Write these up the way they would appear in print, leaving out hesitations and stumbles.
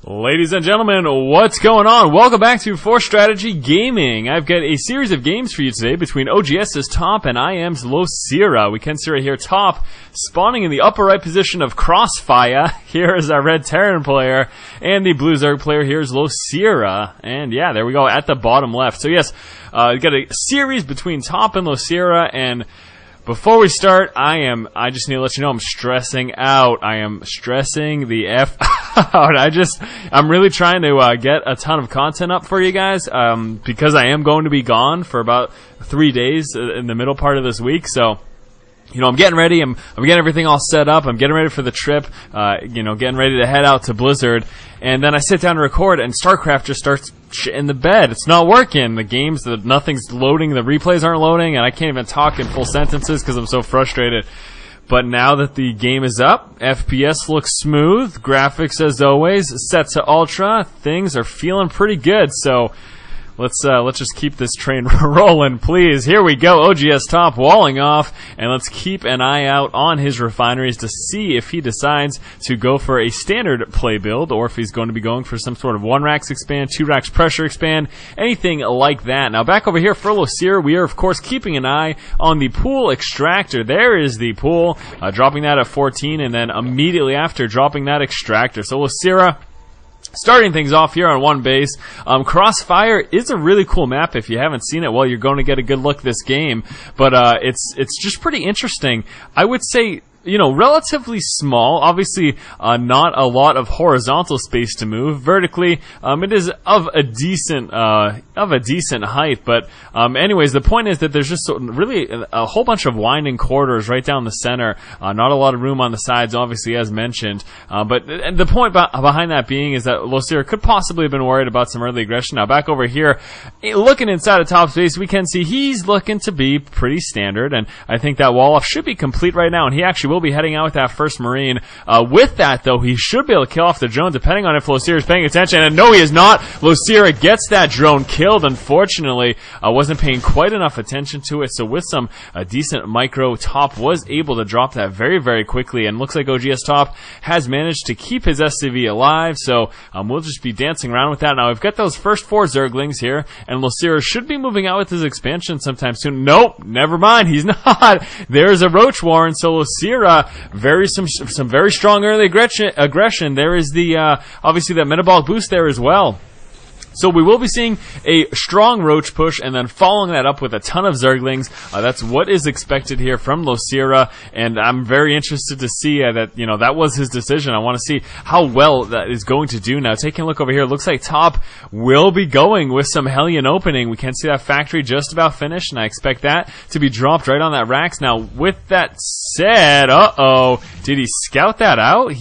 Ladies and gentlemen, what's going on? Welcome back to For Strategy Gaming. I've got a series of games for you today between OGS's Top and IM's LosirA. We can see right here, Top spawning in the upper right position of Crossfire. Here is our red Terran player, and the blue Zerg player here is LosirA. And yeah, there we go at the bottom left. So yes, we've got a series between Top and LosirA, and before we start, I just need to let you know I'm stressing out. I am stressing the F out. I'm really trying to get a ton of content up for you guys, because I am going to be gone for about 3 days in the middle part of this week. So, you know, I'm getting ready. I'm getting everything all set up. I'm getting ready for the trip. Getting ready to head out to Blizzard. And then I sit down to record, and StarCraft just starts in the bed. It's not working. The games, nothing's loading. The replays aren't loading, and I can't even talk in full sentences because I'm so frustrated. But now that the game is up, FPS looks smooth, graphics as always, set to ultra, things are feeling pretty good. So let's just keep this train rolling, please. Here we go. OGS Top walling off, and let's keep an eye out on his refineries to see if he decides to go for a standard play build, or if he's going to be going for some sort of 1 racks expand, 2 racks pressure expand, anything like that. Now back over here for LosirA, we are of course keeping an eye on the pool extractor. There is the pool, dropping that at 14, and then immediately after dropping that extractor. So LosirA starting things off here on one base. Crossfire is a really cool map. If you haven't seen it, well, you're going to get a good look at this game. But it's just pretty interesting. I would say, you know, relatively small. Obviously, not a lot of horizontal space to move. Vertically, it is of a decent height. But anyways, the point is that there's just really a whole bunch of winding corridors right down the center. Not a lot of room on the sides, obviously, as mentioned. But the point behind that being is that LosirA could possibly have been worried about some early aggression. Now back over here, looking inside of top space, we can see he's looking to be pretty standard, and I think that wall off should be complete right now, and he actually will be heading out with that first Marine. With that, though, he should be able to kill off the drone, depending on if LosirA is paying attention. And no, he is not. LosirA gets that drone killed. Unfortunately, wasn't paying quite enough attention to it. So with some decent micro, Top was able to drop that very, very quickly. And looks like OGS Top has managed to keep his SCV alive. So we'll just be dancing around with that. Now, we've got those first 4 Zerglings here, and LosirA should be moving out with his expansion sometime soon. Nope, never mind. He's not. There's a Roach Warren. So LosirA, some very strong early aggression. There is the obviously that metabolic boost there as well. So we will be seeing a strong Roach push, and then following that up with a ton of Zerglings. That's what is expected here from LosirA, and I'm very interested to see that, you know, that was his decision. I want to see how well that is going to do. Now, taking a look over here, it looks like Top will be going with some Hellion opening. We can see that factory just about finished, and I expect that to be dropped right on that racks. Now, with that said, did he scout that out?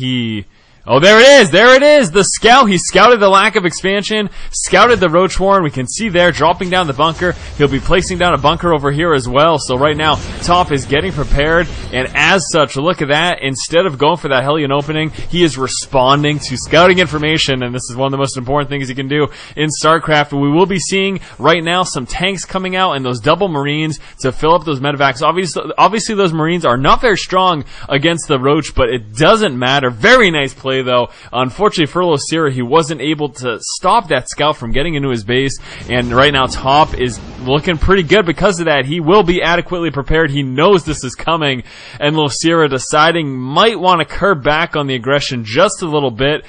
Oh, there it is! There it is! The scout! He scouted the lack of expansion, scouted the Roach Warren. We can see there, dropping down the bunker. He'll be placing down a bunker over here as well. So right now, Top is getting prepared, and as such, look at that. Instead of going for that Hellion opening, he is responding to scouting information, and this is one of the most important things he can do in StarCraft. We will be seeing right now some tanks coming out and those double Marines to fill up those medevacs. Obviously those Marines are not very strong against the Roach, but it doesn't matter. Very nice play, though. Unfortunately for LosirA, he wasn't able to stop that scout from getting into his base, and right now Top is looking pretty good because of that. He will be adequately prepared. He knows this is coming, and LosirA deciding might want to curb back on the aggression just a little bit,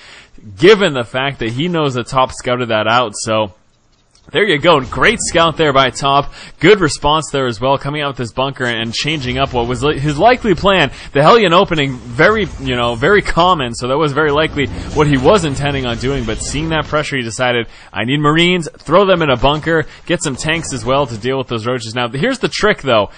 given the fact that he knows that Top scouted that out. So there you go. Great scout there by Top. Good response there as well, coming out with this bunker and changing up what was his likely plan. The Hellion opening, very common, so that was very likely what he was intending on doing, but seeing that pressure, he decided, I need Marines, throw them in a bunker, get some tanks as well to deal with those Roaches. Now, here's the trick, though.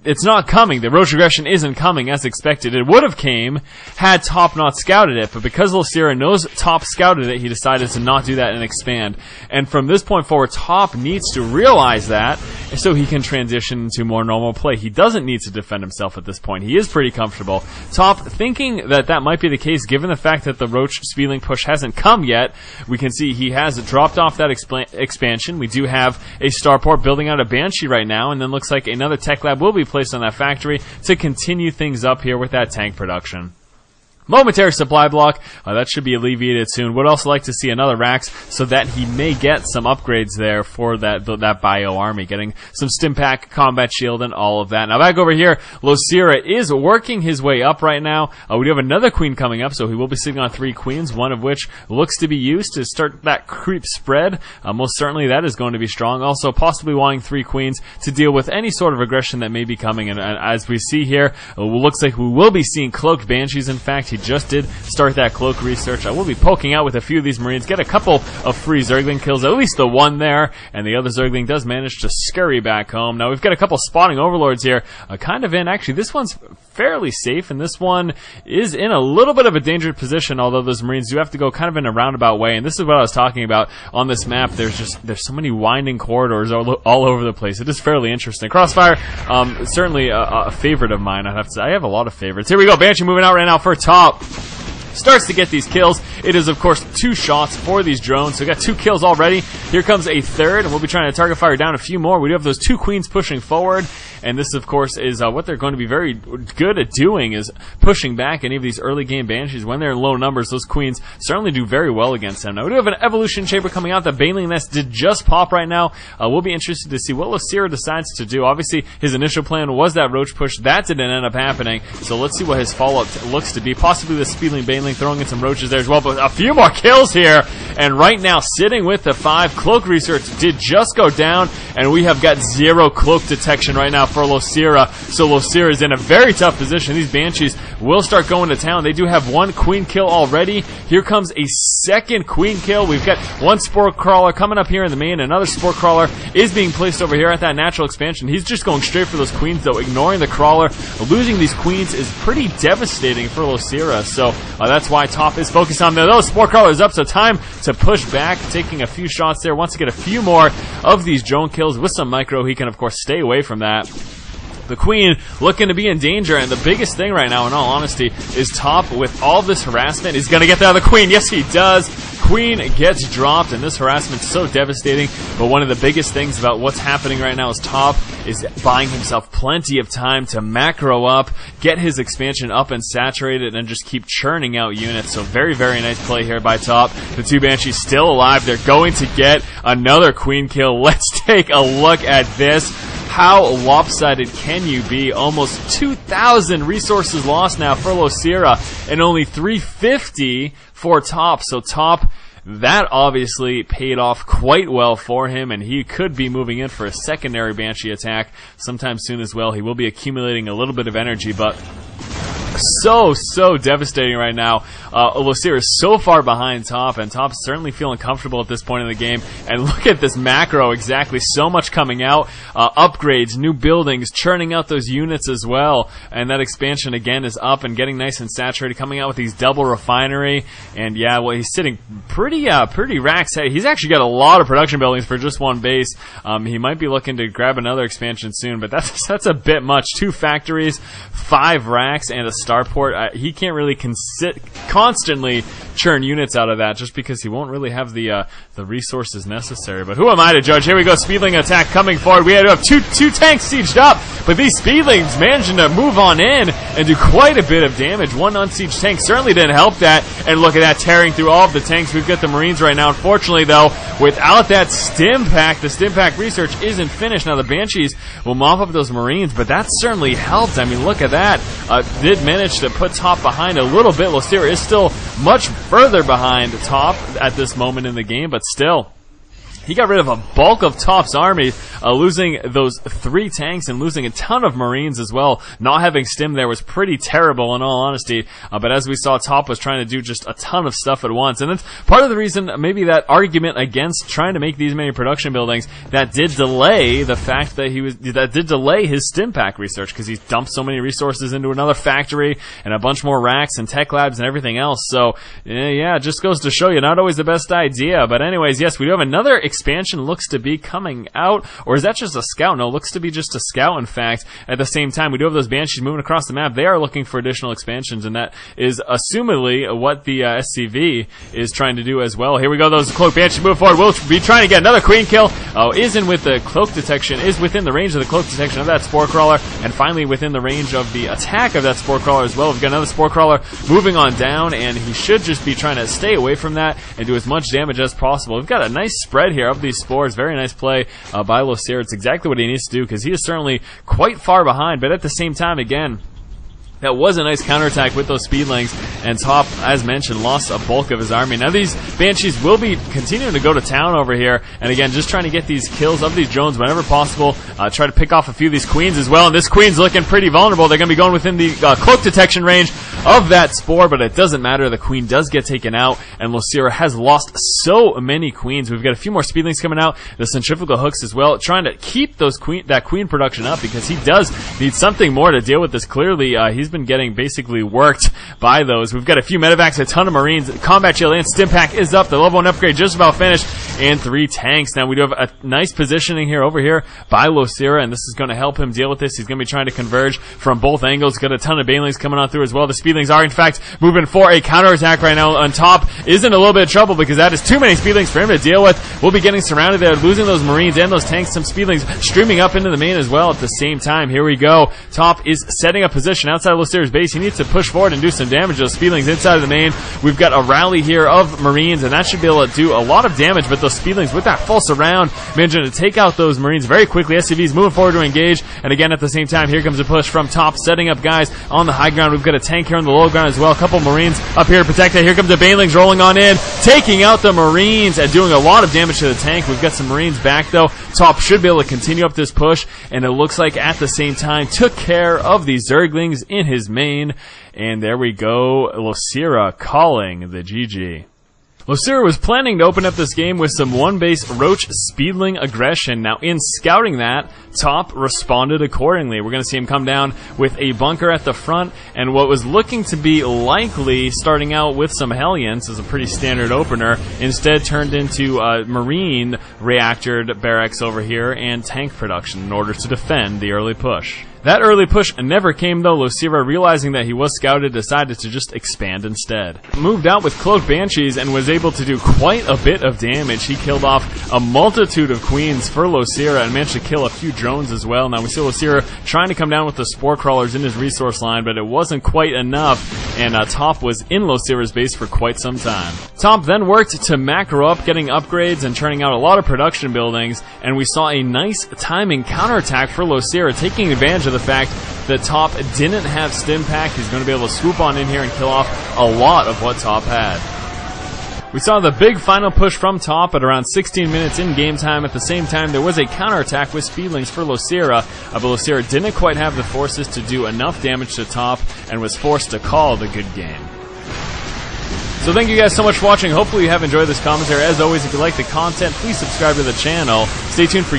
It's not coming. The Roach aggression isn't coming as expected. It would have came had Top not scouted it, but because LosirA knows Top scouted it, he decided to not do that and expand. And from this point forward, Top needs to realize that so he can transition into more normal play. He doesn't need to defend himself at this point. He is pretty comfortable. Top, thinking that that might be the case, given the fact that the Roach speedlink push hasn't come yet, we can see he has dropped off that expansion. We do have a starport building out a Banshee right now, and then looks like another tech lab will be placed on that factory to continue things up here with that tank production. Momentary supply block, that should be alleviated soon. Would also like to see another Rax so that he may get some upgrades there for that bio army, getting some stim pack, combat shield, and all of that. Now back over here, LosirA is working his way up right now. We do have another queen coming up, so he will be sitting on 3 queens, one of which looks to be used to start that creep spread. Most certainly that is going to be strong. Also possibly wanting 3 queens to deal with any sort of aggression that may be coming. And as we see here, it looks like we will be seeing cloaked banshees. In fact, he just did start that cloak research. I will be poking out with a few of these Marines, get a couple of free Zergling kills, at least the one there, and the other Zergling does manage to scurry back home. Now we've got a couple spawning overlords here, kind of in, actually this one's fairly safe, and this one is in a little bit of a dangerous position, although those Marines do have to go kind of in a roundabout way, and this is what I was talking about on this map. There's so many winding corridors all over the place. It is fairly interesting. Crossfire, certainly a favorite of mine, I'd have to say. I have a lot of favorites. Here we go, Banshee moving out right now for top. Starts to get these kills. It is, of course, 2 shots for these drones. So we got 2 kills already. Here comes a third, and we'll be trying to target fire down a few more. We do have those 2 queens pushing forward, and this, of course, is what they're going to be very good at doing, is pushing back any of these early game banshees. When they're in low numbers, those queens certainly do very well against them. Now, we do have an evolution chamber coming out. The Baneling Nest did just pop right now. We'll be interested to see what LosirA decides to do. Obviously, his initial plan was that roach push. That didn't end up happening, so let's see what his follow-up looks to be. Possibly the Speedling Baneling throwing in some roaches there as well, but a few more kills here, and right now sitting with the 5. Cloak research did just go down, and we have got 0 cloak detection right now for LosirA, so LosirA is in a very tough position. These banshees will start going to town. They do have 1 queen kill already. Here comes a second queen kill. We've got 1 spore crawler coming up here in the main. Another spore crawler is being placed over here at that natural expansion. He's just going straight for those queens though, ignoring the crawler. Losing these queens is pretty devastating for LosirA, so that's why top is focused on those spore crawlers up, so time to push back, taking a few shots there. Wants to get a few more of these drone kills with some micro. He can, of course, stay away from that. The queen looking to be in danger, and the biggest thing right now, in all honesty, is top with all this harassment. He's going to get the other queen. Yes, he does. Queen gets dropped, and this harassment's so devastating. But one of the biggest things about what's happening right now is top is buying himself plenty of time to macro up, get his expansion up and saturated, and just keep churning out units. So very, very nice play here by top. The 2 banshees still alive. They're going to get another queen kill. Let's take a look at this. How lopsided can you be? Almost 2,000 resources lost now for LosirA, and only 350 for top. So top, that obviously paid off quite well for him, and he could be moving in for a secondary Banshee attack sometime soon as well. He will be accumulating a little bit of energy, but so devastating right now. LosirA is so far behind top, and top's certainly feeling comfortable at this point in the game. And look at this macro, exactly. So much coming out. Upgrades, new buildings, churning out those units as well. And that expansion again is up and getting nice and saturated, coming out with these double refinery. And yeah, well, he's sitting pretty racked. He's actually got a lot of production buildings for just 1 base. He might be looking to grab another expansion soon, but that's a bit much. 2 factories, 5 racks, and a starport. He can't really constantly churn units out of that, just because he won't really have the resources necessary. But who am I to judge? Here we go, Speedling attack coming forward. We have two tanks sieged up, but these Speedlings managing to move on in and do quite a bit of damage. 1 unsieged tank certainly didn't help that, and look at that, tearing through all of the tanks. We've got the Marines right now. Unfortunately, though, without that stim pack, the stim pack research isn't finished. Now the Banshees will mop up those Marines, but that certainly helped. I mean, look at that. Did manage to put top behind a little bit. LosirA is still much further behind top at this moment in the game, but still, he got rid of a bulk of top's army, losing those 3 tanks and losing a ton of Marines as well. Not having stim there was pretty terrible in all honesty, but as we saw, top was trying to do just a ton of stuff at once. And that's part of the reason, maybe that argument against trying to make these many production buildings, that did delay the fact that that did delay his stim pack research, because he dumped so many resources into another factory and a bunch more racks and tech labs and everything else. So yeah, it just goes to show you, not always the best idea. But anyways, yes, we do have another expansion looks to be coming out. Or is that just a scout? No, it looks to be just a scout, in fact. At the same time, we do have those Banshees moving across the map. They are looking for additional expansions, and that is assumedly what the SCV is trying to do as well. Here we go, those Cloak Banshees move forward. We'll be trying to get another Queen kill. Is in with the Cloak detection, is within the range of the Cloak detection of that Spore Crawler, and finally within the range of the attack of that Spore Crawler as well. We've got another Spore Crawler moving on down, and he should just be trying to stay away from that and do as much damage as possible. We've got a nice spread here of these spores. Very nice play by LosirA. It's exactly what he needs to do, because he is certainly quite far behind, but at the same time, again, that was a nice counterattack with those speedlings, and Top, as mentioned, lost a bulk of his army. Now these Banshees will be continuing to go to town over here, and again, just trying to get these kills of these drones whenever possible. Try to pick off a few of these Queens as well, and this Queen's looking pretty vulnerable. They're going to be going within the Cloak detection range of that Spore, but it doesn't matter. The Queen does get taken out, and LosirA has lost so many Queens. We've got a few more speedlings coming out, the centrifugal hooks as well, trying to keep those that Queen production up, because he does need something more to deal with this. Clearly, he's been getting basically worked by those. We've got a few medevacs, a ton of Marines, combat shield and stim pack is up. The level 1 upgrade just about finished, and 3 tanks. Now we do have a nice positioning here over here by LosirA, and this is going to help him deal with this. He's going to be trying to converge from both angles. Got a ton of banelings coming on through as well. The speedlings are in fact moving for a counterattack right now. On Top is in a little bit of trouble, because that is too many speedlings for him to deal with. We'll be getting surrounded there, losing those Marines and those tanks. Some speedlings streaming up into the main as well at the same time. Here we go. Top is setting up position outside of LosirA's base. He needs to push forward and do some damage to those speedlings inside of the main. We've got a rally here of Marines, and that should be able to do a lot of damage, but those speedlings with that full surround managing to take out those Marines very quickly. SCV's moving forward to engage, and again at the same time, here comes a push from Top, setting up guys on the high ground. We've got a tank here on the low ground as well. A couple Marines up here to protect it. Here comes the banelings rolling on in, taking out the Marines and doing a lot of damage to the tank. We've got some Marines back though. Top should be able to continue up this push, and it looks like at the same time took care of these Zerglings in his main. And there we go, LosirA calling the GG. LosirA was planning to open up this game with some one-base Roach speedling aggression. Now, in scouting that, Top responded accordingly. We're going to see him come down with a bunker at the front, and what was looking to be likely starting out with some Hellions as a pretty standard opener, instead turned into Marine reactored barracks over here and tank production in order to defend the early push. That early push never came though. LosirA, realizing that he was scouted, decided to just expand instead. Moved out with Cloak Banshees and was able to do quite a bit of damage. He killed off a multitude of Queens for LosirA and managed to kill a few drones as well. Now we see LosirA trying to come down with the Spore Crawlers in his resource line, but it wasn't quite enough, and Top was in LosirA's base for quite some time. Top then worked to macro up, getting upgrades and churning out a lot of production buildings, and we saw a nice timing counterattack for LosirA, taking advantage of the fact that Top didn't have stim pack. He's going to be able to swoop on in here and kill off a lot of what Top had. We saw the big final push from Top at around 16 minutes in game time. At the same time, there was a counterattack with speedlings for LosirA, but LosirA didn't quite have the forces to do enough damage to Top and was forced to call the good game. So thank you guys so much for watching. Hopefully you have enjoyed this commentary. As always, if you like the content, please subscribe to the channel. Stay tuned for